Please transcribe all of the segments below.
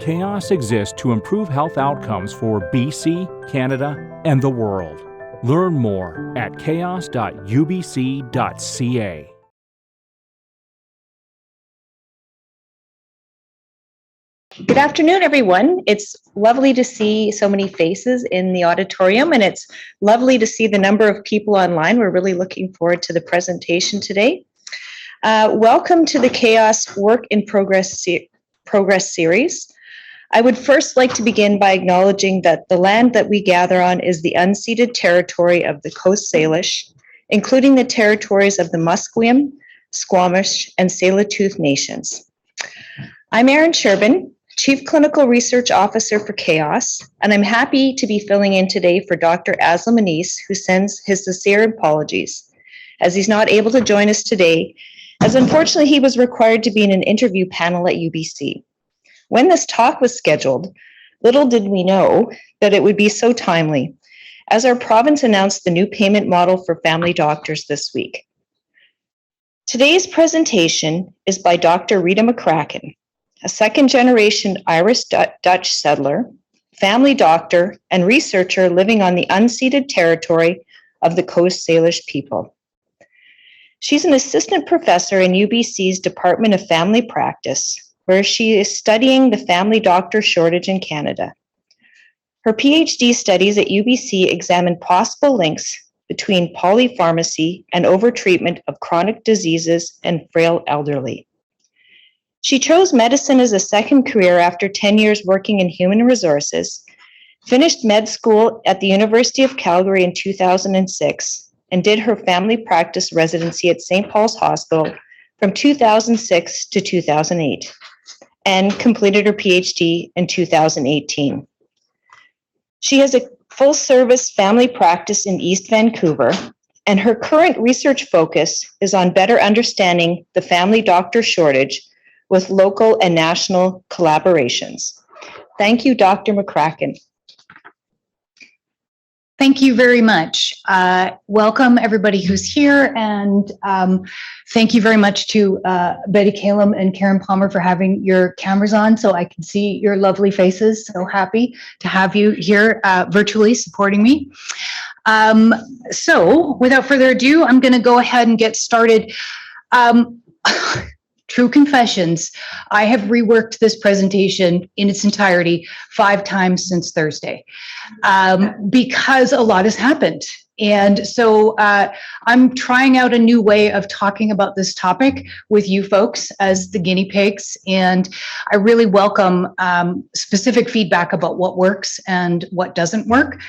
CHÉOS exists to improve health outcomes for BC, Canada, and the world. Learn more at chaos.ubc.ca. Good afternoon, everyone. It's lovely to see so many faces in the auditorium, and it's lovely to see the number of people online. We're really looking forward to the presentation today. Welcome to the CHÉOS Work in Progress series. I would first like to begin by acknowledging that the land that we gather on is the unceded territory of the Coast Salish, including the territories of the Musqueam, Squamish, and Tsleil-Waututh Nations. I'm Erin Sherbin, Chief Clinical Research Officer for CHÉOS, and I'm happy to be filling in today for Dr. Aslam Anis, who sends his sincere apologies, as he's not able to join us today, as unfortunately he was required to be in an interview panel at UBC. When this talk was scheduled, little did we know that it would be so timely, as our province announced the new payment model for family doctors this week. Today's presentation is by Dr. Rita McCracken, a second-generation Irish-Dutch settler, family doctor, and researcher living on the unceded territory of the Coast Salish people. She's an assistant professor in UBC's Department of Family Practice, where she is studying the family doctor shortage in Canada. Her PhD studies at UBC examine possible links between polypharmacy and overtreatment of chronic diseases and frail elderly. She chose medicine as a second career after 10 years working in human resources, finished med school at the University of Calgary in 2006, and did her family practice residency at St. Paul's Hospital from 2006 to 2008, and completed her PhD in 2018. She has a full-service family practice in East Vancouver, and her current research focus is on better understanding the family doctor shortage with local and national collaborations. Thank you, Dr. McCracken. Thank you very much. Welcome everybody who's here, and thank you very much to Betty Calum and Karen Palmer for having your cameras on so I can see your lovely faces. So happy to have you here virtually supporting me. So without further ado, I'm going to go ahead and get started. True confessions, I have reworked this presentation in its entirety 5 times since Thursday because a lot has happened. And so I'm trying out a new way of talking about this topic with you folks as the guinea pigs. And I really welcome specific feedback about what works and what doesn't work.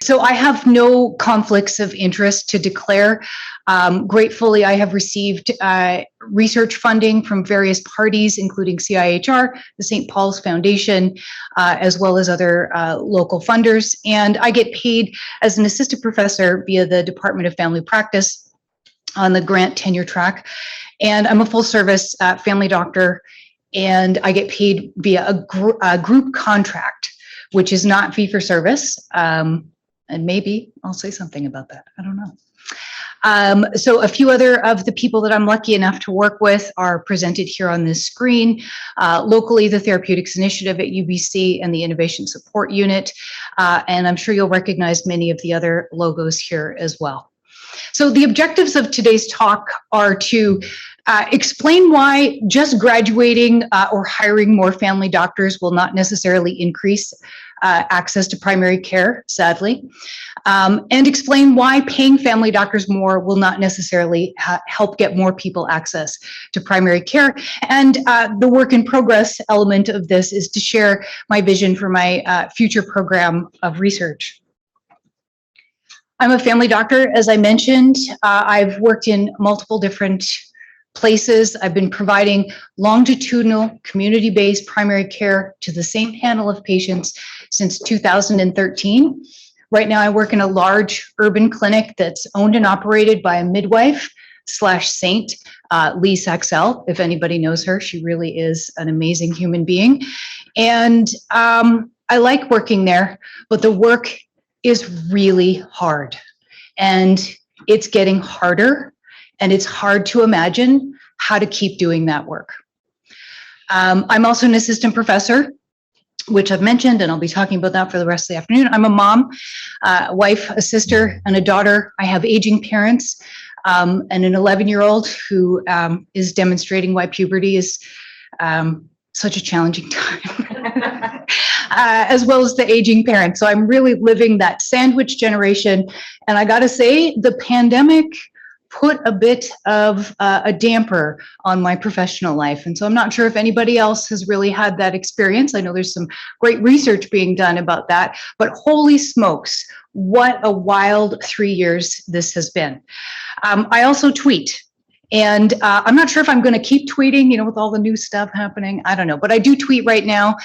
So I have no conflicts of interest to declare. Gratefully, I have received research funding from various parties, including CIHR, the St. Paul's Foundation, as well as other local funders. And I get paid as an assistant professor via the Department of Family Practice on the grant tenure track. And I'm a full service family doctor, and I get paid via a group contract, which is not fee for service. And maybe I'll say something about that. I don't know. So a few other of the people that I'm lucky enough to work with are presented here on this screen. Locally, the Therapeutics Initiative at UBC and the Innovation Support Unit. And I'm sure you'll recognize many of the other logos here as well. So the objectives of today's talk are to explain why just graduating or hiring more family doctors will not necessarily increase access to primary care, sadly, and explain why paying family doctors more will not necessarily help get more people access to primary care. And the work in progress element of this is to share my vision for my future program of research. I'm a family doctor, as I mentioned. I've worked in multiple different places. I've been providing longitudinal, community-based primary care to the same panel of patients since 2013. Right now, I work in a large urban clinic that's owned and operated by a midwife / saint, Lee Saxell. If anybody knows her, she really is an amazing human being. And I like working there, but the work is really hard. And it's getting harder, and it's hard to imagine how to keep doing that work. I'm also an assistant professor which I've mentioned, and I'll be talking about that for the rest of the afternoon. I'm a mom, wife, a sister, and a daughter. I have aging parents and an 11-year-old who is demonstrating why puberty is such a challenging time, as well as the aging parents. So I'm really living that sandwich generation. And I gotta say, the pandemic put a bit of a damper on my professional life. And so I'm not sure if anybody else has really had that experience. I know there's some great research being done about that, but holy smokes, what a wild 3 years this has been. I also tweet. And I'm not sure if I'm going to keep tweeting, you know, with all the new stuff happening. I don't know, but I do tweet right now.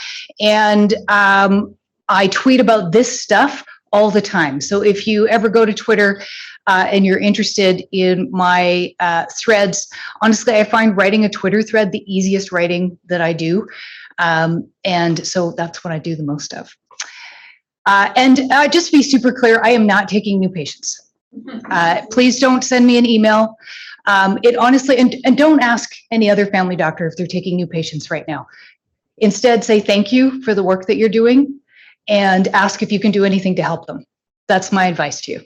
And I tweet about this stuff all the time. So if you ever go to Twitter and you're interested in my threads, honestly, I find writing a Twitter thread the easiest writing that I do. And so that's what I do the most of. And just to be super clear, I am not taking new patients. Please don't send me an email. It honestly, and don't ask any other family doctor if they're taking new patients right now. Instead, say thank you for the work that you're doing and ask if you can do anything to help them. That's my advice to you.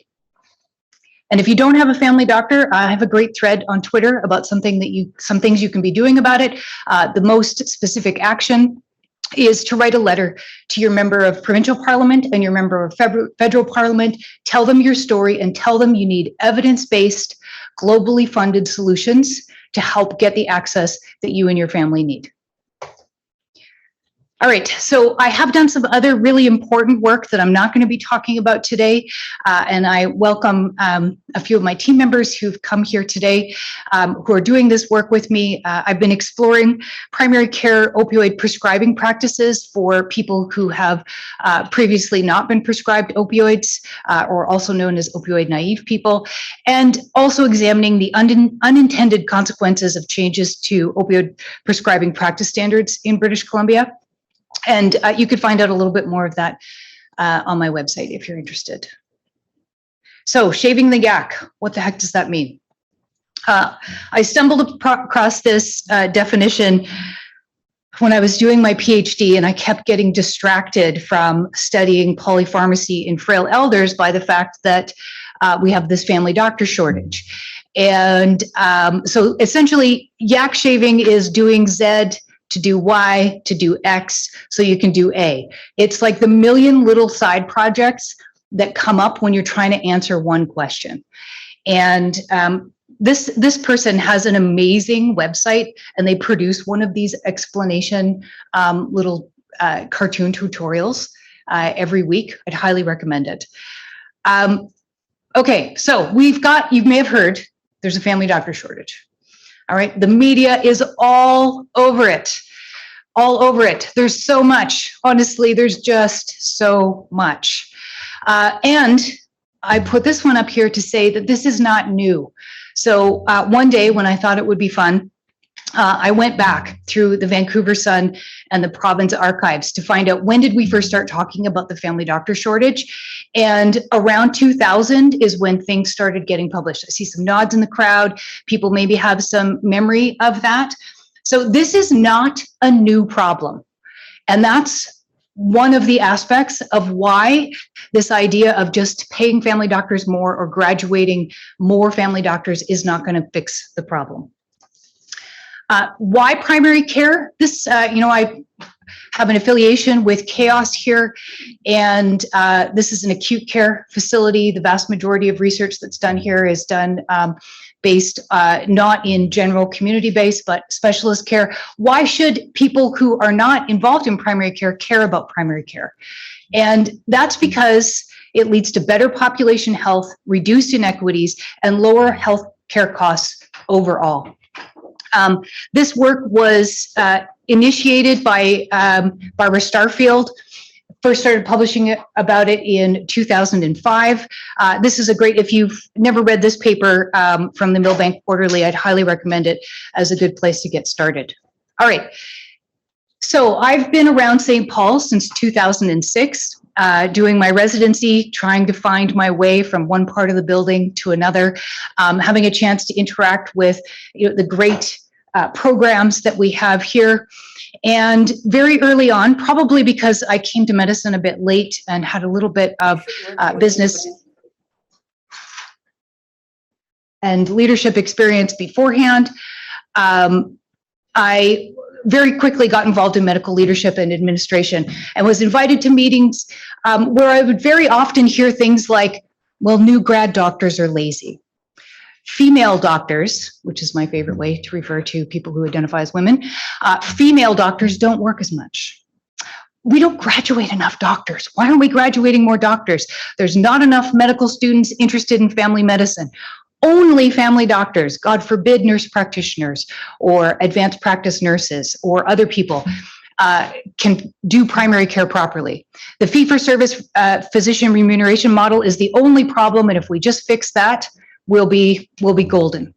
And if you don't have a family doctor, I have a great thread on Twitter about some things you can be doing about it. The most specific action is to write a letter to your member of provincial parliament and your member of federal parliament. Tell them your story and tell them you need evidence-based, globally funded solutions to help get the access that you and your family need. All right, so I have done some other really important work that I'm not going to be talking about today, and I welcome a few of my team members who've come here today who are doing this work with me. I've been exploring primary care opioid prescribing practices for people who have previously not been prescribed opioids, or also known as opioid naive people, and also examining the unintended consequences of changes to opioid prescribing practice standards in British Columbia. And you could find out a little bit more of that on my website if you're interested. So shaving the yak, what the heck does that mean? I stumbled across this definition when I was doing my PhD, and I kept getting distracted from studying polypharmacy in frail elders by the fact that we have this family doctor shortage. And so essentially, yak shaving is doing Z to do Y, to do X, so you can do A. It's like the million little side projects that come up when you're trying to answer one question. And this person has an amazing website, and they produce one of these explanation little cartoon tutorials every week. I'd highly recommend it. Okay, so you may have heard, there's a family doctor shortage. All right, the media is all over it, all over it. There's so much, honestly, there's just so much. And I put this one up here to say that this is not new. So one day when I thought it would be fun, I went back through the Vancouver Sun and the province archives to find out when did we first start talking about the family doctor shortage. And around 2000 is when things started getting published. I see some nods in the crowd. People maybe have some memory of that. So this is not a new problem. And that's one of the aspects of why this idea of just paying family doctors more or graduating more family doctors is not going to fix the problem. Why primary care? This, I have an affiliation with CHÉOS here, and this is an acute care facility. The vast majority of research that's done here is done based not in general community based, but specialist care. Why should people who are not involved in primary care about primary care? And that's because it leads to better population health, reduced inequities, and lower health care costs overall. This work was initiated by Barbara Starfield, first started publishing about it in 2005. This is a great, if you've never read this paper from the Millbank Quarterly, I'd highly recommend it as a good place to get started. All right, so I've been around St. Paul since 2006. Doing my residency, trying to find my way from one part of the building to another, having a chance to interact with the great programs that we have here. And very early on, probably because I came to medicine a bit late and had a little bit of business and leadership experience beforehand, I very quickly got involved in medical leadership and administration and was invited to meetings where I would very often hear things like, well, new grad doctors are lazy. Female doctors, which is my favorite way to refer to people who identify as women, female doctors don't work as much. We don't graduate enough doctors. Why aren't we graduating more doctors? There's not enough medical students interested in family medicine. Only family doctors, God forbid nurse practitioners or advanced practice nurses or other people can do primary care properly. The fee-for-service physician remuneration model is the only problem, and if we just fix that, we'll be golden.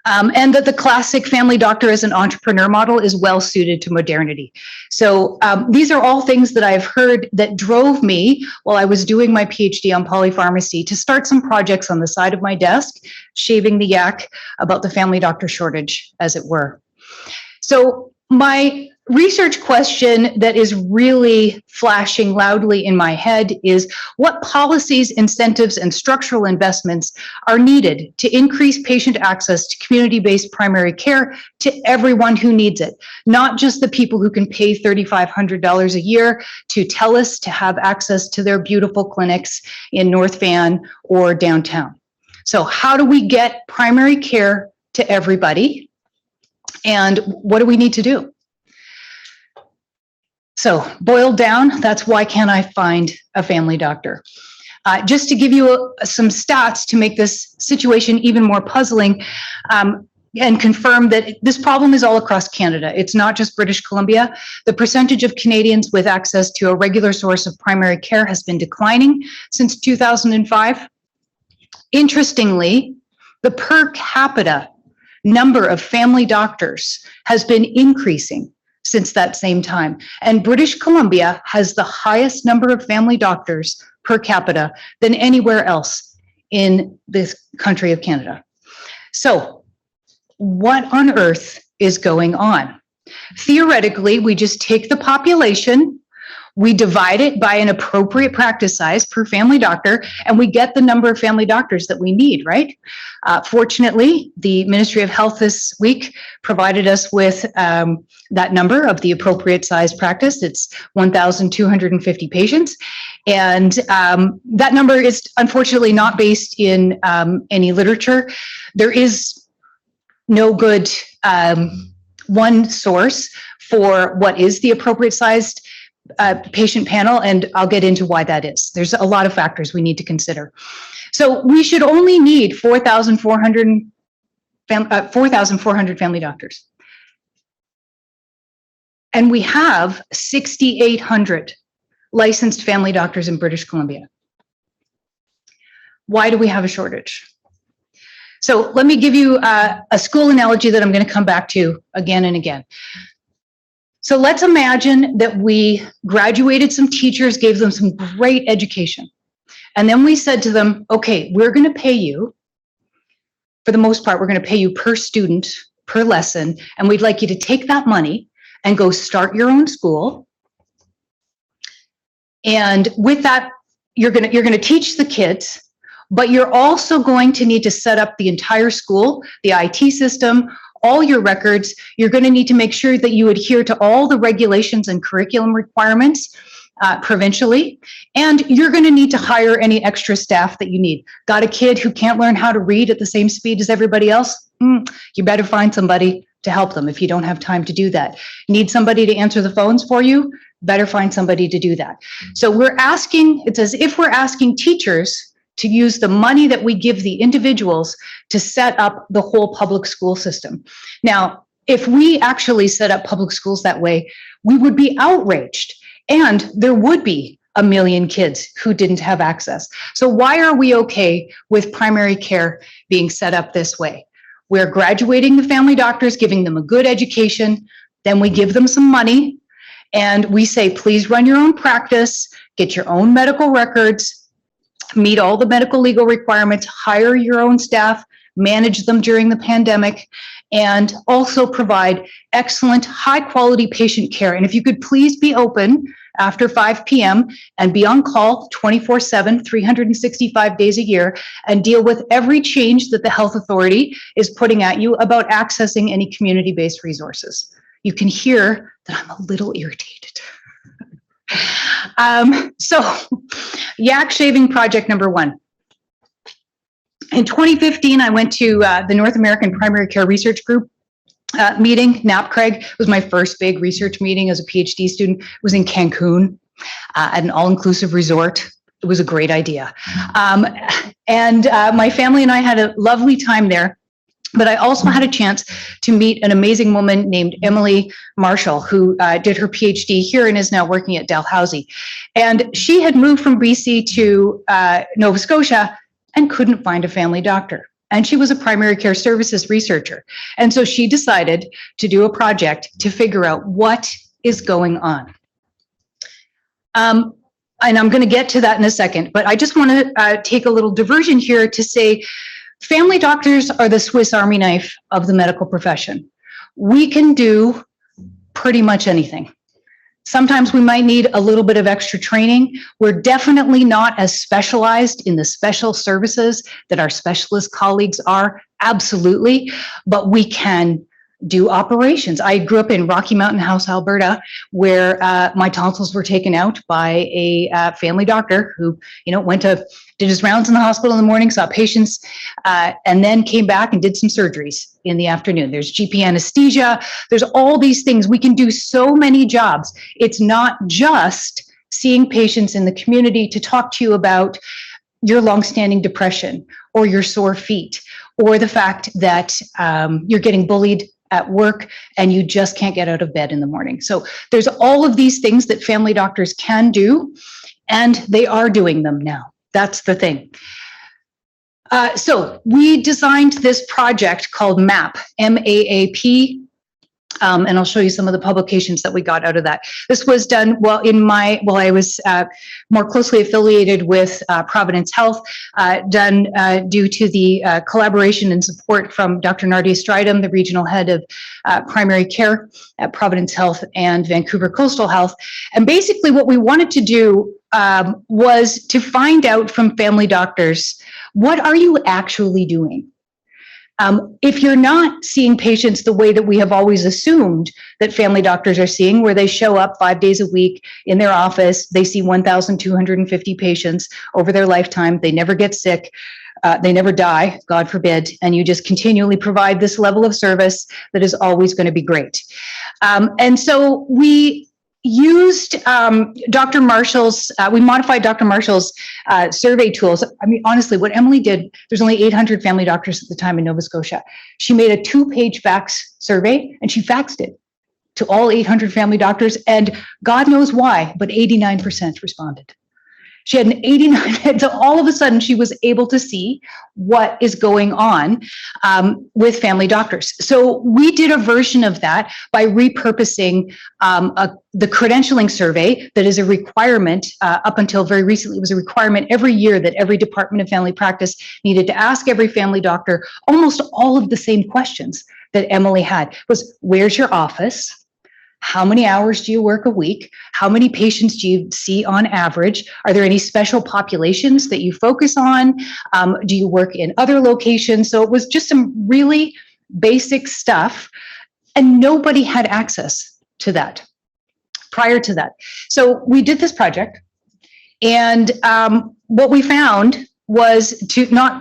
And that the classic family doctor as an entrepreneur model is well suited to modernity. So these are all things that I've heard that drove me while I was doing my PhD on polypharmacy to start some projects on the side of my desk, shaving the yak about the family doctor shortage, as it were. So my research question that is really flashing loudly in my head is, what policies, incentives, and structural investments are needed to increase patient access to community-based primary care to everyone who needs it, not just the people who can pay $3,500 a year to TELUS to have access to their beautiful clinics in North Van or downtown. So how do we get primary care to everybody? And what do we need to do? So boiled down, that's why can't I find a family doctor? Just to give you some stats to make this situation even more puzzling and confirm that this problem is all across Canada. It's not just British Columbia. The percentage of Canadians with access to a regular source of primary care has been declining since 2005. Interestingly, the per capita number of family doctors has been increasing since that same time. And British Columbia has the highest number of family doctors per capita than anywhere else in this country of Canada. So what on earth is going on? Theoretically, we just take the population, we divide it by an appropriate practice size per family doctor, and we get the number of family doctors that we need, right? Fortunately, the Ministry of Health this week provided us with that number of the appropriate size practice. It's 1,250 patients. And that number is unfortunately not based in any literature. There is no good one source for what is the appropriate sized patient panel, and I'll get into why that is. There's a lot of factors we need to consider. So we should only need 4,400 family doctors. And we have 6,800 licensed family doctors in British Columbia. Why do we have a shortage? So let me give you a school analogy that I'm going to come back to again and again. So let's imagine that we graduated some teachers, gave them some great education. And then we said to them, okay, we're going to pay you, for the most part, we're going to pay you per student, per lesson, and we'd like you to take that money and go start your own school. And with that, you're going to teach the kids, but you're also going to need to set up the entire school, the IT system, all your records. You're going to need to make sure that you adhere to all the regulations and curriculum requirements provincially, and you're going to need to hire any extra staff that you need. Got a kid who can't learn how to read at the same speed as everybody else? You better find somebody to help them if you don't have time to do that. Need somebody to answer the phones for you? Better find somebody to do that. So we're asking, it's as if we're asking teachers to use the money that we give the individuals to set up the whole public school system. Now, if we actually set up public schools that way, we would be outraged, and there would be 1 million kids who didn't have access. So why are we okay with primary care being set up this way? We're graduating the family doctors, giving them a good education, then we give them some money, and we say, please run your own practice, get your own medical records, meet all the medical legal requirements, hire your own staff, manage them during the pandemic, and also provide excellent, high-quality patient care. And if you could please be open after 5 p.m. and be on call 24/7, 365 days a year, and deal with every change that the health authority is putting at you about accessing any community-based resources. You can hear that I'm a little irritated. So, yak shaving project number 1. In 2015, I went to the North American Primary Care Research Group meeting. NAPCRG was my first big research meeting as a PhD student. It was in Cancun at an all-inclusive resort. It was a great idea. And my family and I had a lovely time there. But I also had a chance to meet an amazing woman named Emily Marshall, who did her PhD here and is now working at Dalhousie. And she had moved from BC to Nova Scotia and couldn't find a family doctor. And she was a primary care services researcher. And so she decided to do a project to figure out what is going on. And I'm going to get to that in a second, but I just want to take a little diversion here to say, family doctors are the Swiss Army knife of the medical profession. We can do pretty much anything. Sometimes we might need a little bit of extra training. We're definitely not as specialized in the special services that our specialist colleagues are, absolutely, but we can do operations. I grew up in Rocky Mountain House, Alberta, where my tonsils were taken out by a family doctor who, did his rounds in the hospital in the morning, saw patients, and then came back and did some surgeries in the afternoon. There's GP anesthesia. There's all these things. We can do so many jobs. It's not just seeing patients in the community to talk to you about your longstanding depression or your sore feet or the fact that you're getting bullied at work and you just can't get out of bed in the morning. So there's all of these things that family doctors can do, and they are doing them now. That's the thing. So we designed this project called MAP, M-A-A-P, and I'll show you some of the publications that we got out of that. This was done while I was more closely affiliated with Providence Health, done due to the collaboration and support from Dr. Nardia Stridham, the regional head of primary care at Providence Health and Vancouver Coastal Health. And basically what we wanted to do was to find out from family doctors, what are you actually doing? If you're not seeing patients the way that we have always assumed that family doctors are seeing, where they show up 5 days a week in their office, they see 1,250 patients over their lifetime, they never get sick, they never die, God forbid, and you just continually provide this level of service that is always going to be great. And so we used Dr. Marshall's, we modified Dr. Marshall's survey tools. I mean, honestly, what Emily did, there's only 800 family doctors at the time in Nova Scotia. She made a 2-page fax survey and she faxed it to all 800 family doctors, and God knows why, but 89% responded. She had an 89, so all of a sudden she was able to see what is going on with family doctors. So we did a version of that by repurposing the credentialing survey that is a requirement up until very recently. It was a requirement every year that every Department of Family Practice needed to ask every family doctor almost all of the same questions that Emily had. Was, where's your office? How many hours do you work a week? How many patients do you see on average? Are there any special populations that you focus on? Do you work in other locations? So it was just some really basic stuff, and nobody had access to that prior to that. So we did this project, and what we found was,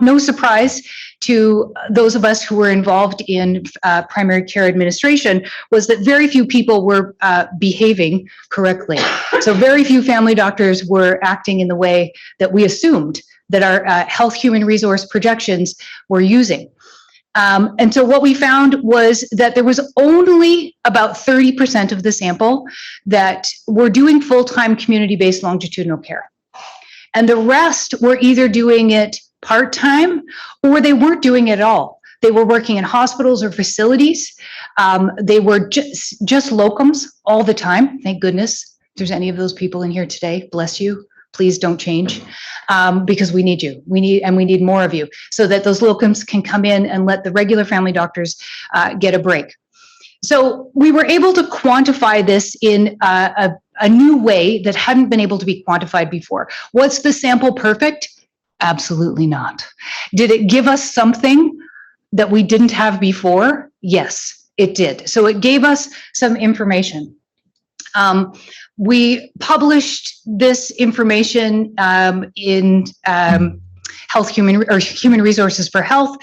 no surprise to those of us who were involved in primary care administration, was that very few people were behaving correctly. So very few family doctors were acting in the way that we assumed that our health human resource projections were using. And so what we found was that there was only about 30% of the sample that were doing full-time community-based longitudinal care. And the rest were either doing it part-time or they weren't doing it at all. They were working in hospitals or facilities. They were just locums all the time. Thank goodness. If there's any of those people in here today, bless you. please don't change, because we need you. We need more of you so that those locums can come in and let the regular family doctors get a break. So we were able to quantify this in a new way that hadn't been able to be quantified before. Was the sample perfect? Absolutely not. Did it give us something that we didn't have before? Yes, it did. So it gave us some information. We published this information in Human Resources for Health,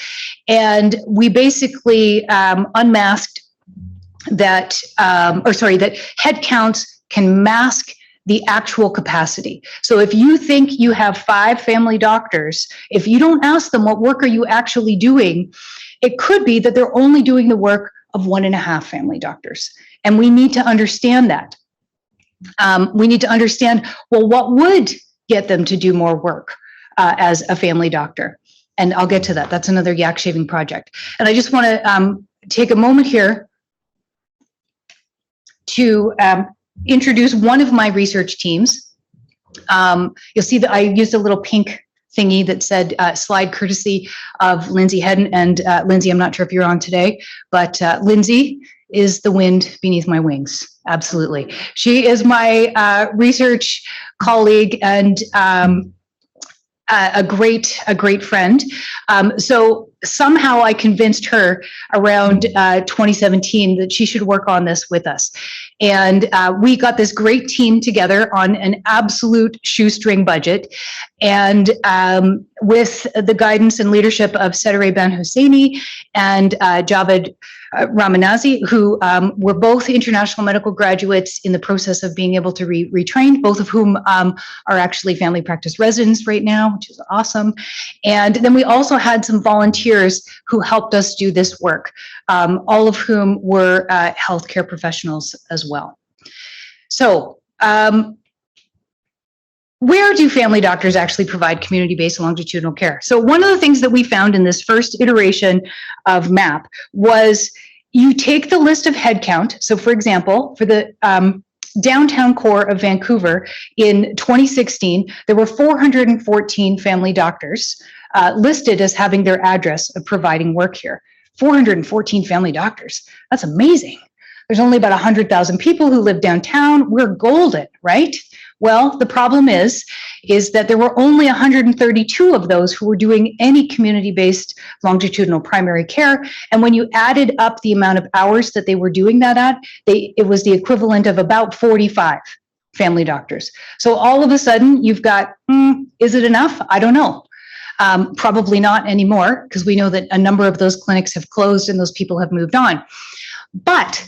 and we basically unmasked that, that head counts can mask the actual capacity. So if you think you have 5 family doctors, if you don't ask them what work are you actually doing, it could be that they're only doing the work of 1.5 family doctors. And we need to understand that. We need to understand, well, what would get them to do more work as a family doctor? And I'll get to that. That's another yak shaving project. And I just want to take a moment here to introduce one of my research teams. You'll see that I used a little pink thingy that said slide courtesy of Lindsay Hedden. And Lindsay, I'm not sure if you're on today, but Lindsay is the wind beneath my wings. Absolutely. She is my research colleague and a great friend. So somehow I convinced her around 2017 that she should work on this with us. And we got this great team together on an absolute shoestring budget. And with the guidance and leadership of Sedere Ben Husseini and Javed Ramanazi, who were both international medical graduates in the process of being able to retrain, both of whom are actually family practice residents right now, which is awesome. And then we also had some volunteers who helped us do this work, all of whom were healthcare professionals as well. So where do family doctors actually provide community-based longitudinal care? So one of the things that we found in this first iteration of MAP was you take the list of head count. So for example, for the downtown core of Vancouver in 2016, there were 414 family doctors listed as having their address of providing work here. 414 family doctors. That's amazing. There's only about 100,000 people who live downtown. We're golden, right? Well, the problem is that there were only 132 of those who were doing any community-based longitudinal primary care. And when you added up the amount of hours that they were doing that at, it was the equivalent of about 45 family doctors. So all of a sudden you've got, is it enough? I don't know. Probably not anymore, because we know that a number of those clinics have closed and those people have moved on. But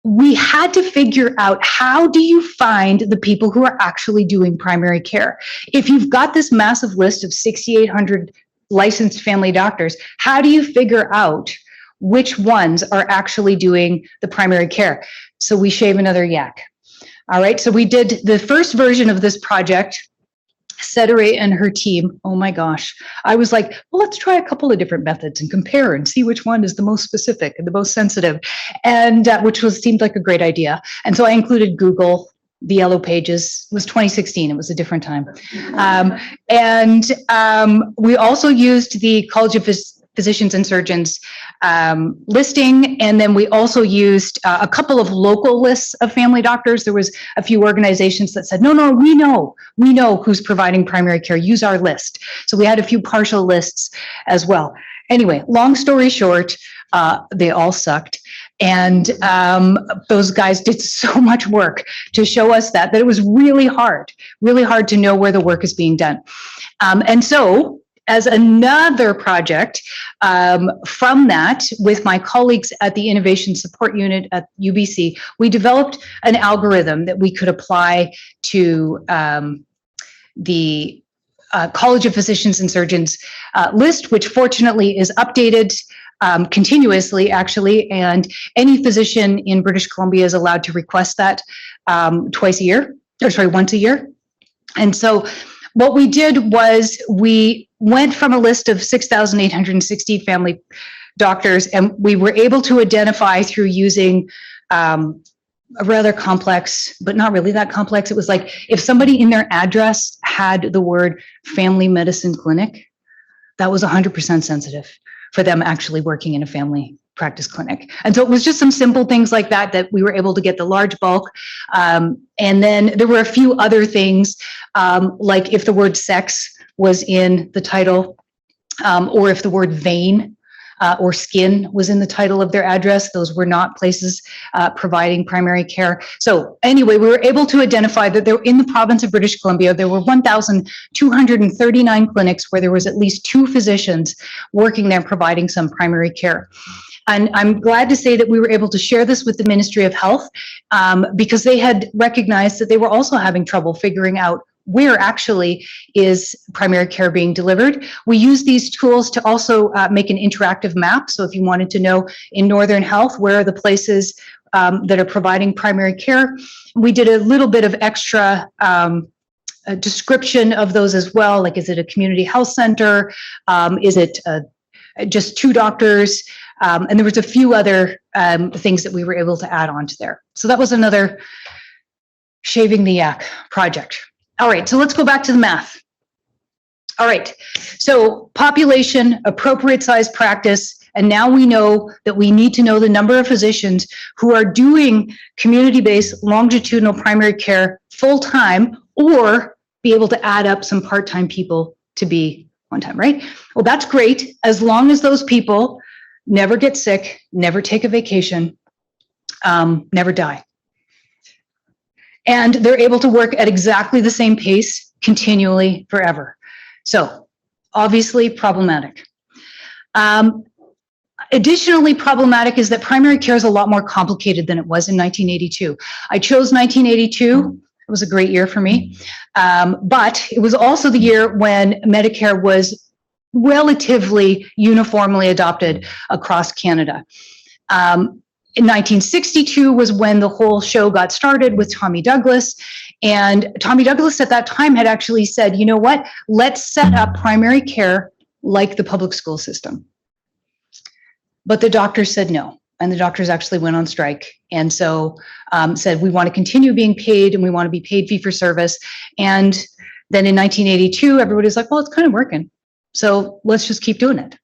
we had to figure out, how do you find the people who are actually doing primary care? If you've got this massive list of 6,800 licensed family doctors, how do you figure out which ones are actually doing the primary care? So we shave another yak. All right, so we did the first version of this project. Sedere and her team, oh my gosh, I was like, well, let's try a couple of different methods and compare and see which one is the most specific and the most sensitive, and seemed like a great idea. And so I included Google, the Yellow Pages. It was 2016, it was a different time. We also used the College of Physicians and Surgeons listing, and then we also used a couple of local lists of family doctors. There was a few organizations that said, no, we know who's providing primary care, use our list. So we had a few partial lists as well. Anyway, long story short, they all sucked. And those guys did so much work to show us that it was really hard to know where the work is being done. And so, as another project from that, with my colleagues at the Innovation Support Unit at UBC, we developed an algorithm that we could apply to the College of Physicians and Surgeons list, which fortunately is updated continuously, actually, and any physician in British Columbia is allowed to request that once a year. And so what we did was we went from a list of 6,860 family doctors, and we were able to identify through using rather complex, but not really that complex. It was like if somebody in their address had the word family medicine clinic, that was 100% sensitive for them actually working in a family practice clinic. And so it was just some simple things like that that we were able to get the large bulk. And then there were a few other things, like if the word sex was in the title, or if the word vein or skin was in the title of their address. Those were not places providing primary care. So anyway, we were able to identify that there in the province of British Columbia, there were 1,239 clinics where there was at least 2 physicians working there providing some primary care. And I'm glad to say that we were able to share this with the Ministry of Health because they had recognized that they were also having trouble figuring out where actually is primary care being delivered. We use these tools to also make an interactive map. So if you wanted to know in Northern Health, where are the places that are providing primary care, we did a little bit of extra a description of those as well. Like, is it a community health center? Is it just 2 doctors? And there was a few other things that we were able to add on to there. So that was another shaving the yak project. All right, so let's go back to the math. All right, so population, appropriate size practice, and now we know that we need to know the number of physicians who are doing community-based longitudinal primary care full-time, or be able to add up some part-time people to be one-time, right? Well, that's great, as long as those people never get sick, never take a vacation, never die. And they're able to work at exactly the same pace continually forever. So obviously problematic. Additionally problematic is that primary care is a lot more complicated than it was in 1982. I chose 1982. It was a great year for me. But it was also the year when Medicare was relatively uniformly adopted across Canada. In 1962 was when the whole show got started with Tommy Douglas. And Tommy Douglas at that time had actually said, you know what, let's set up primary care like the public school system. But the doctors said no. And the doctors actually went on strike. And so said, we want to continue being paid and we want to be paid fee for service. And then in 1982, everybody's like, well, it's kind of working. So let's just keep doing it.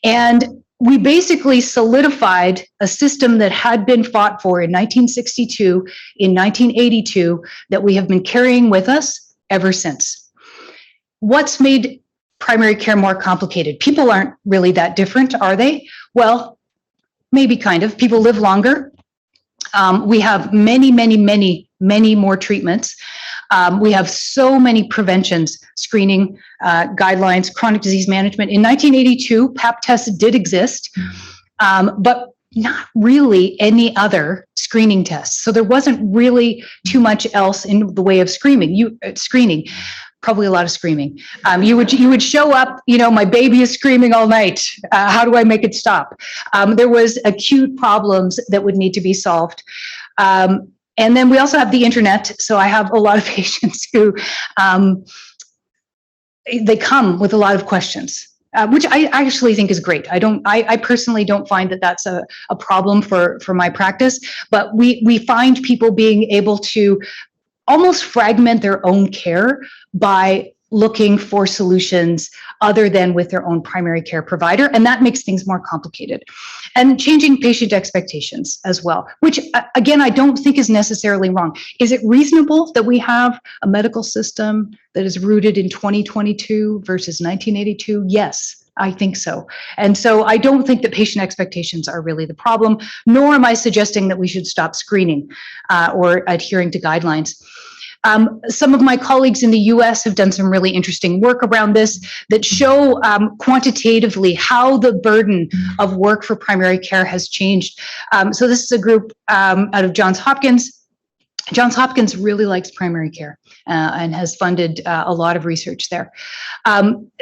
And we basically solidified a system that had been fought for in 1962, in 1982, that we have been carrying with us ever since. What's made primary care more complicated? People aren't really that different, are they? Well, maybe kind of. People live longer. We have many, many, many, many more treatments. We have so many preventions, screening, guidelines, chronic disease management. In 1982, Pap tests did exist, but not really any other screening tests. So there wasn't really too much else in the way of screening. Probably a lot of screaming. You would show up, you know, my baby is screaming all night. How do I make it stop? There was acute problems that would need to be solved. And then we also have the internet. So I have a lot of patients who, they come with a lot of questions, which I actually think is great. I personally don't find that that's a problem for my practice, but we find people being able to almost fragment their own care by looking for solutions other than with their own primary care provider. And that makes things more complicated. And changing patient expectations as well, which again, I don't think is necessarily wrong. Is it reasonable that we have a medical system that is rooted in 2022 versus 1982? Yes, I think so. And so I don't think that patient expectations are really the problem, nor am I suggesting that we should stop screening or adhering to guidelines. Some of my colleagues in the US have done some really interesting work around this that show quantitatively how the burden of work for primary care has changed. So this is a group out of Johns Hopkins. Johns Hopkins really likes primary care and has funded a lot of research there.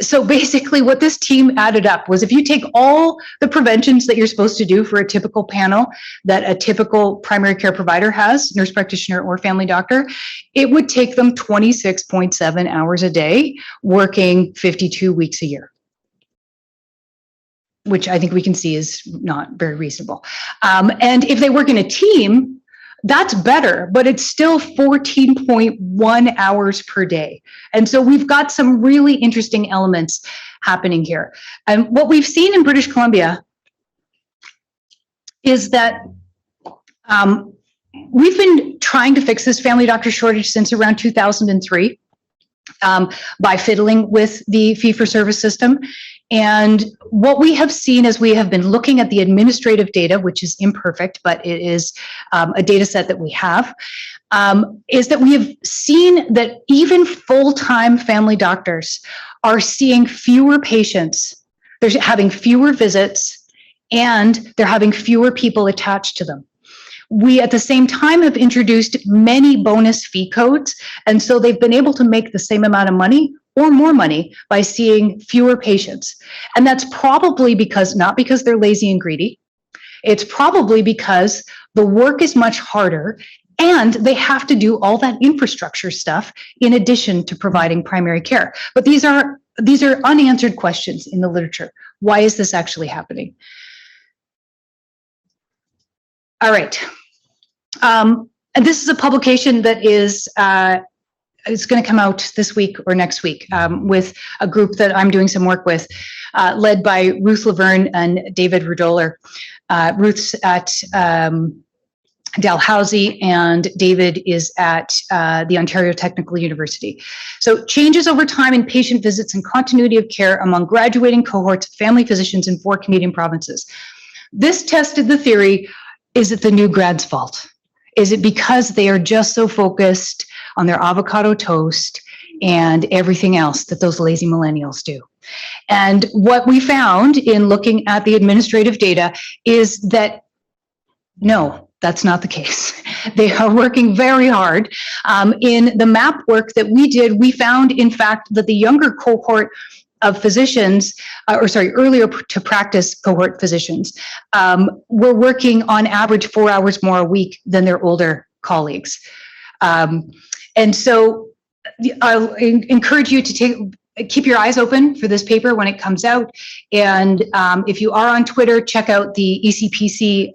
So basically what this team added up was if you take all the preventions that you're supposed to do for a typical panel that a typical primary care provider has, nurse practitioner or family doctor, it would take them 26.7 hours a day, working 52 weeks a year, which I think we can see is not very reasonable. And if they work in a team, That's better, but it's still 14.1 hours per day. And so we've got some really interesting elements happening here. And what we've seen in British Columbia is that we've been trying to fix this family doctor shortage since around 2003 by fiddling with the fee-for-service system. And what we have seen as we have been looking at the administrative data, which is imperfect, but it is a data set that we have, is that we have seen that even full-time family doctors are seeing fewer patients, they're having fewer visits, and they're having fewer people attached to them. We, at the same time, have introduced many bonus fee codes, and so they've been able to make the same amount of money or more money by seeing fewer patients. And that's probably because, not because they're lazy and greedy, it's probably because the work is much harder and they have to do all that infrastructure stuff in addition to providing primary care. But these are unanswered questions in the literature. Why is this actually happening? All right. And this is a publication that is it's going to come out this week or next week with a group that I'm doing some work with, led by Ruth Laverne and David Rudoler. Ruth's at Dalhousie and David is at the Ontario Technical University. So changes over time in patient visits and continuity of care among graduating cohorts of family physicians in 4 Canadian provinces. This tested the theory, is it the new grad's fault? Is it because they are just so focused on their avocado toast and everything else that those lazy millennials do? And what we found in looking at the administrative data is that no, that's not the case. They are working very hard. In the MAP work that we did, we found, in fact, that the younger cohort of physicians, earlier to practice cohort physicians, were working on average 4 hours more a week than their older colleagues. And so I'll encourage you to keep your eyes open for this paper when it comes out. And if you are on Twitter, check out the ECPC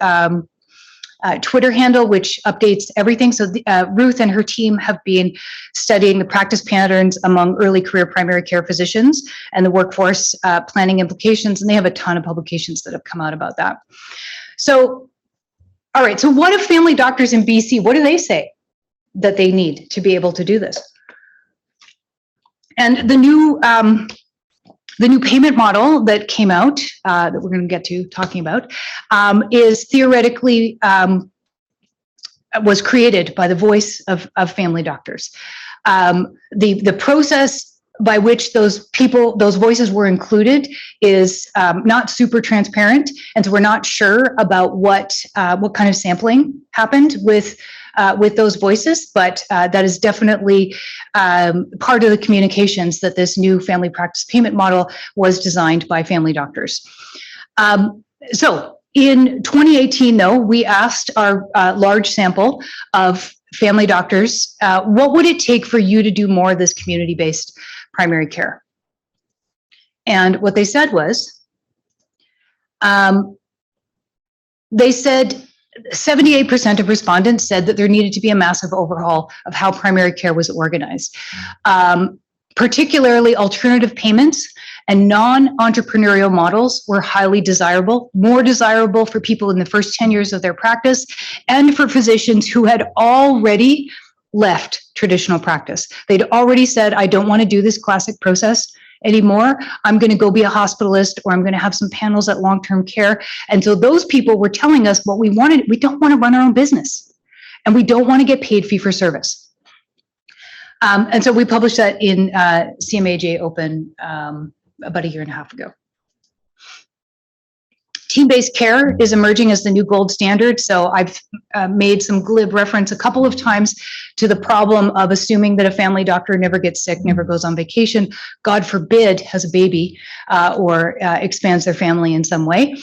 Twitter handle, which updates everything. So Ruth and her team have been studying the practice patterns among early career primary care physicians and the workforce planning implications, and they have a ton of publications that have come out about that. So, all right, so what if family doctors in BC, what do they say that they need to be able to do this? And the new payment model that came out, that we're going to get to talking about, is theoretically, was created by the voice of family doctors. The process by which those voices were included is not super transparent, and so we're not sure about what kind of sampling happened with those voices, but that is definitely part of the communications that this new family practice payment model was designed by family doctors. So in 2018, though, we asked our large sample of family doctors, what would it take for you to do more of this community-based primary care? And what they said was, they said 78% of respondents said that there needed to be a massive overhaul of how primary care was organized. Particularly alternative payments and non-entrepreneurial models were highly desirable, more desirable for people in the first 10 years of their practice and for physicians who had already left traditional practice. They'd already said, I don't want to do this classic process anymore. I'm going to go be a hospitalist, or I'm going to have some panels at long-term care. And so those people were telling us what we wanted. We don't want to run our own business, and we don't want to get paid fee for service. And so we published that in CMAJ Open about a year and a half ago. Team-based care is emerging as the new gold standard. So I've made some glib reference a couple of times to the problem of assuming that a family doctor never gets sick, never goes on vacation, God forbid has a baby or expands their family in some way.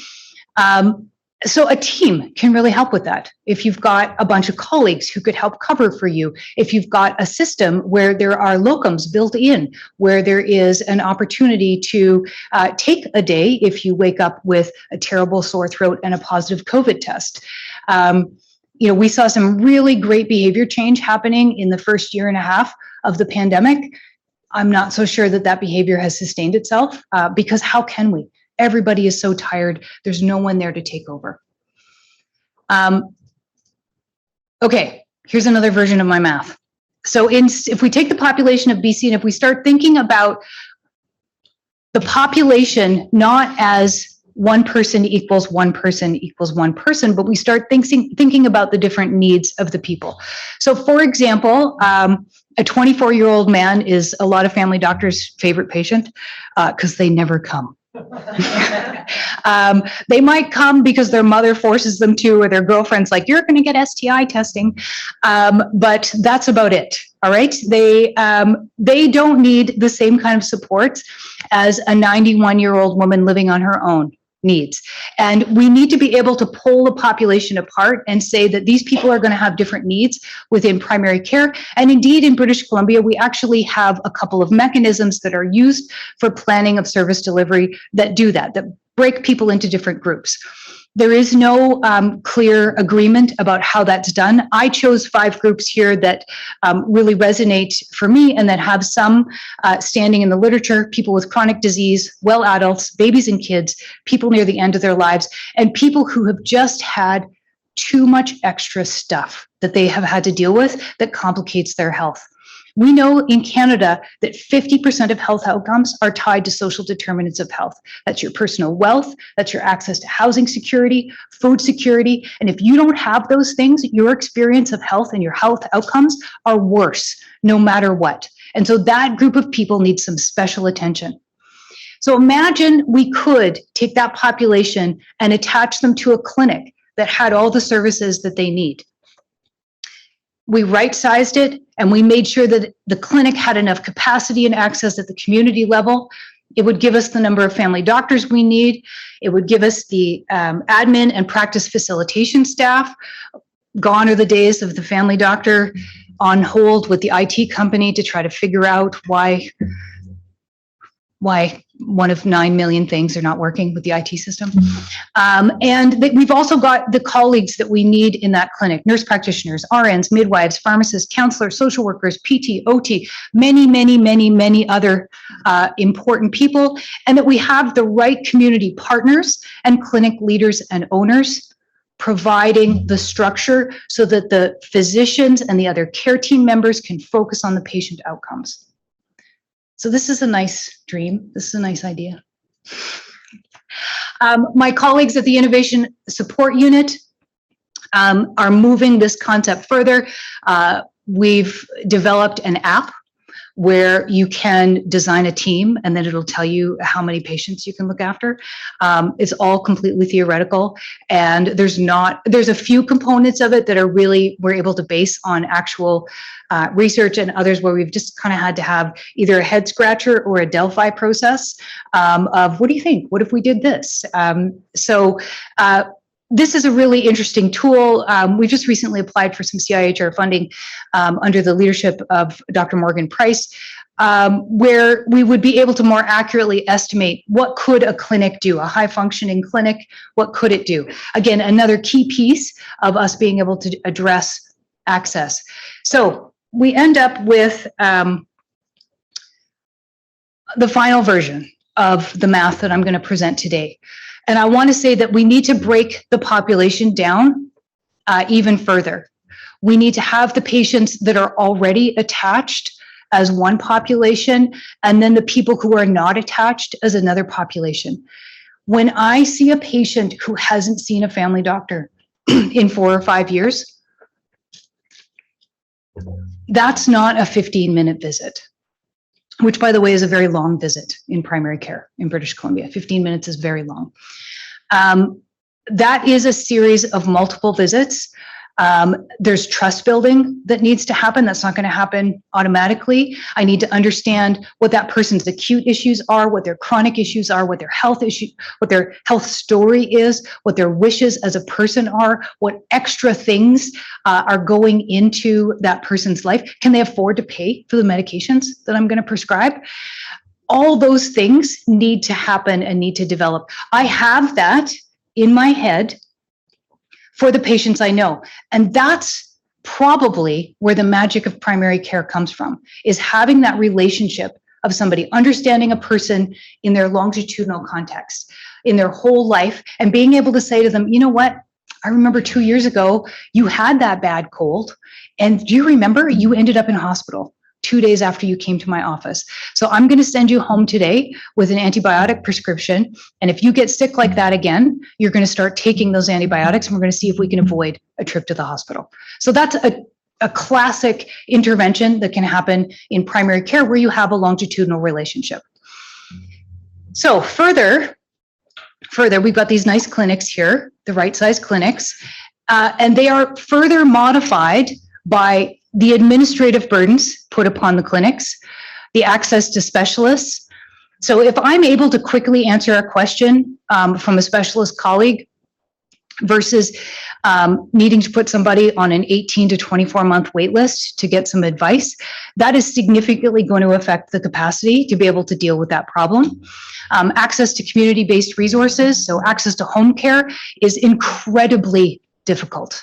So a team can really help with that. If you've got a bunch of colleagues who could help cover for you, if you've got a system where there are locums built in, where there is an opportunity to take a day if you wake up with a terrible sore throat and a positive COVID test. we saw some really great behavior change happening in the first year and a half of the pandemic. I'm not so sure that that behavior has sustained itself because how can we? Everybody is so tired. There's no one there to take over. Okay, here's another version of my math. So if we take the population of BC and if we start thinking about the population not as one person equals one person equals one person, but we start thinking about the different needs of the people. So for example, a 24-year-old man is a lot of family doctors' favorite patient because they never come. They might come because their mother forces them to, or their girlfriend's like, you're going to get STI testing, but that's about it. All right, they don't need the same kind of support as a 91-year-old woman living on her own needs. And we need to be able to pull the population apart and say that these people are going to have different needs within primary care. And indeed, in British Columbia, we actually have a couple of mechanisms that are used for planning of service delivery that do that break people into different groups. There is no clear agreement about how that's done. I chose 5 groups here that really resonate for me and that have some standing in the literature: people with chronic disease, well adults, babies and kids, people near the end of their lives, and people who have just had too much extra stuff that they have had to deal with that complicates their health. We know in Canada that 50% of health outcomes are tied to social determinants of health. That's your personal wealth, that's your access to housing security, food security, and if you don't have those things, your experience of health and your health outcomes are worse, no matter what. And so that group of people needs some special attention. So imagine we could take that population and attach them to a clinic that had all the services that they need. We right-sized it and we made sure that the clinic had enough capacity and access at the community level. It would give us the number of family doctors we need. It would give us the admin and practice facilitation staff. Gone are the days of the family doctor on hold with the IT company to try to figure out why one of 9 million things are not working with the IT system. And we've also got the colleagues that we need in that clinic: nurse practitioners, RNs, midwives, pharmacists, counselors, social workers, PT, OT, many other important people, and that we have the right community partners and clinic leaders and owners providing the structure so that the physicians and the other care team members can focus on the patient outcomes. So this is a nice dream. This is a nice idea. My colleagues at the Innovation Support Unit are moving this concept further. We've developed an app where you can design a team and then it'll tell you how many patients you can look after. It's all completely theoretical, and there's a few components of it that are really, we're able to base on actual research, and others where we've just kind of had to have either a head scratcher or a Delphi process of, what do you think? What if we did this? This is a really interesting tool. We just recently applied for some CIHR funding under the leadership of Dr. Morgan Price, where we would be able to more accurately estimate what could a clinic do, a high-functioning clinic, what could it do? Again, another key piece of us being able to address access. So we end up with the final version of the math that I'm going to present today. And I want to say that we need to break the population down even further. We need to have the patients that are already attached as one population, and then the people who are not attached as another population. When I see a patient who hasn't seen a family doctor in 4 or 5 years, that's not a 15-minute visit, which, by the way, is a very long visit in primary care in British Columbia. 15 minutes is very long. That is a series of multiple visits. There's trust building that needs to happen. That's not going to happen automatically. I need to understand what that person's acute issues are, what their chronic issues are, what their health issue, what their health story is, what their wishes as a person are, what extra things are going into that person's life. Can they afford to pay for the medications that I'm going to prescribe? All those things need to happen and need to develop. I have that in my head for the patients I know. And that's probably where the magic of primary care comes from, is having that relationship of somebody, understanding a person in their longitudinal context, in their whole life, and being able to say to them, you know what, I remember 2 years ago, you had that bad cold, and do you remember you ended up in hospital 2 days after you came to my office. So I'm going to send you home today with an antibiotic prescription. And if you get sick like that again, you're going to start taking those antibiotics, and we're going to see if we can avoid a trip to the hospital. So that's a classic intervention that can happen in primary care where you have a longitudinal relationship. So further, we've got these nice clinics here, the right size clinics, and they are further modified by the administrative burdens put upon the clinics, the access to specialists. So if I'm able to quickly answer a question from a specialist colleague versus needing to put somebody on an 18 to 24 month wait list to get some advice, that is significantly going to affect the capacity to be able to deal with that problem. Access to community-based resources, so access to home care, is incredibly difficult.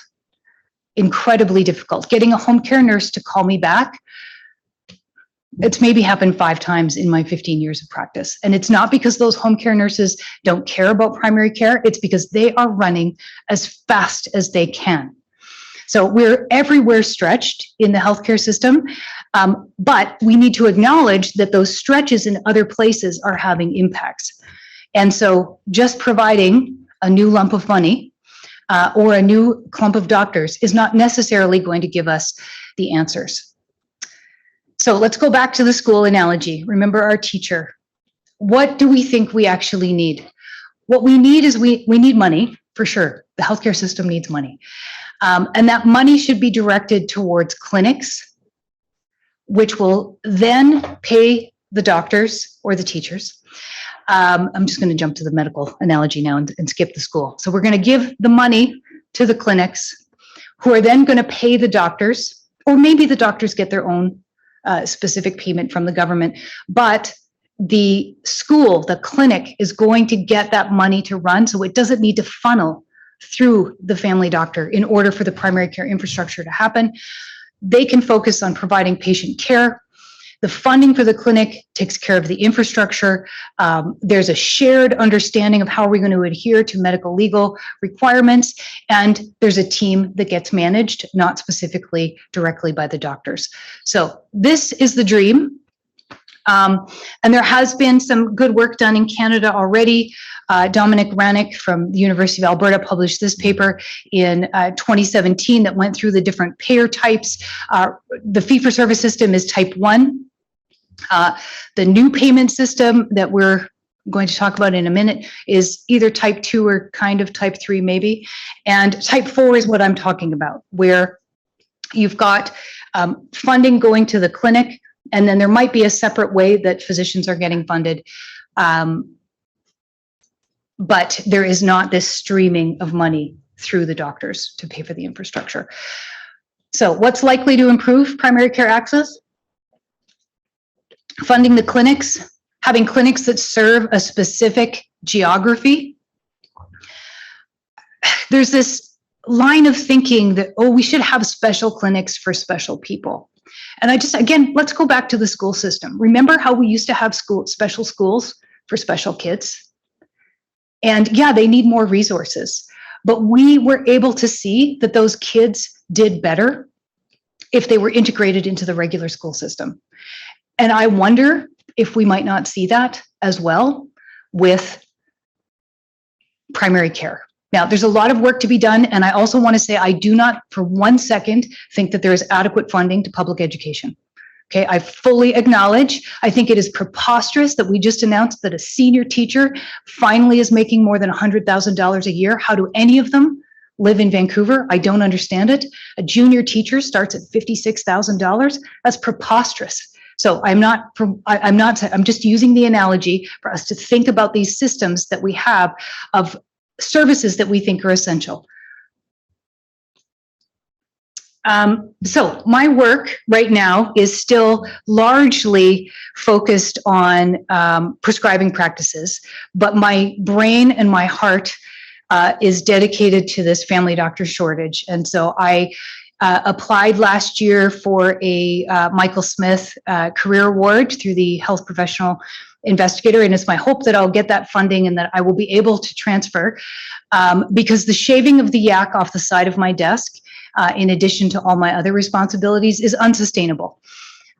Incredibly difficult. Getting a home care nurse to call me back, it's maybe happened 5 times in my 15 years of practice. And it's not because those home care nurses don't care about primary care, it's because they are running as fast as they can. So we're everywhere stretched in the healthcare system, but we need to acknowledge that those stretches in other places are having impacts. And so just providing a new lump of money or a new clump of doctors is not necessarily going to give us the answers. So let's go back to the school analogy. Remember our teacher. What do we think we actually need? What we need is we need money, for sure. The healthcare system needs money. And that money should be directed towards clinics, which will then pay the doctors or the teachers. I'm just going to jump to the medical analogy now and skip the school. So we're going to give the money to the clinics, who are then going to pay the doctors, or maybe the doctors get their own specific payment from the government, but the school, the clinic, is going to get that money to run, so it doesn't need to funnel through the family doctor in order for the primary care infrastructure to happen. They can focus on providing patient care. The funding for the clinic takes care of the infrastructure. There's a shared understanding of how we're going to adhere to medical legal requirements, and there's a team that gets managed, not specifically directly by the doctors. So this is the dream. And there has been some good work done in Canada already. Dominic Rannick from the University of Alberta published this paper in 2017 that went through the different payer types. The fee-for-service system is type 1. The new payment system that we're going to talk about in a minute is either type 2 or kind of type 3 maybe. And type 4 is what I'm talking about, where you've got funding going to the clinic, and then there might be a separate way that physicians are getting funded. But there is not this streaming of money through the doctors to pay for the infrastructure. So what's likely to improve primary care access? Funding the clinics, having clinics that serve a specific geography. There's this line of thinking that, oh, we should have special clinics for special people. And again, let's go back to the school system. Remember how we used to have special schools for special kids? And yeah, they need more resources, but we were able to see that those kids did better if they were integrated into the regular school system. And I wonder if we might not see that as well with primary care. Now, there's a lot of work to be done, and I also want to say I do not for 1 second think that there is adequate funding to public education. Okay, I fully acknowledge, I think it is preposterous that we just announced that a senior teacher finally is making more than $100,000 a year. How do any of them live in Vancouver? I don't understand it. A junior teacher starts at $56,000. That's preposterous. So I'm just using the analogy for us to think about these systems that we have of services that we think are essential. So my work right now is still largely focused on prescribing practices, but my brain and my heart is dedicated to this family doctor shortage. And so I applied last year for a Michael Smith Career Award through the Health Professional Investigator, and it's my hope that I'll get that funding and that I will be able to transfer, because the shaving of the yak off the side of my desk, in addition to all my other responsibilities, is unsustainable.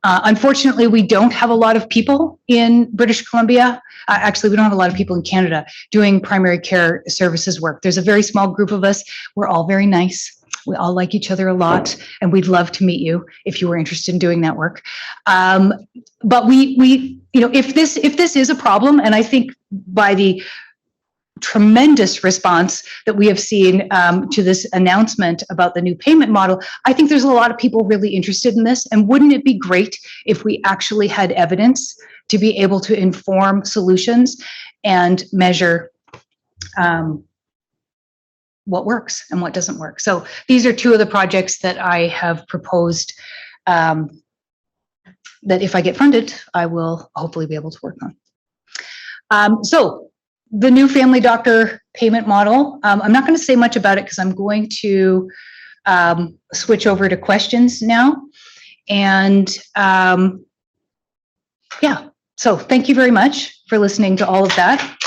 Unfortunately, we don't have a lot of people in British Columbia. Actually, we don't have a lot of people in Canada doing primary care services work. There's a very small group of us. We're all very nice. We all like each other a lot, and we'd love to meet you if you were interested in doing that work. But we, if this is a problem, and I think by the tremendous response that we have seen to this announcement about the new payment model, I think there's a lot of people really interested in this. And wouldn't it be great if we actually had evidence to be able to inform solutions and measure what works and what doesn't work? So these are two of the projects that I have proposed that if I get funded, I will hopefully be able to work on. So the new family doctor payment model, I'm not going to say much about it because I'm going to switch over to questions now. And yeah, so thank you very much for listening to all of that.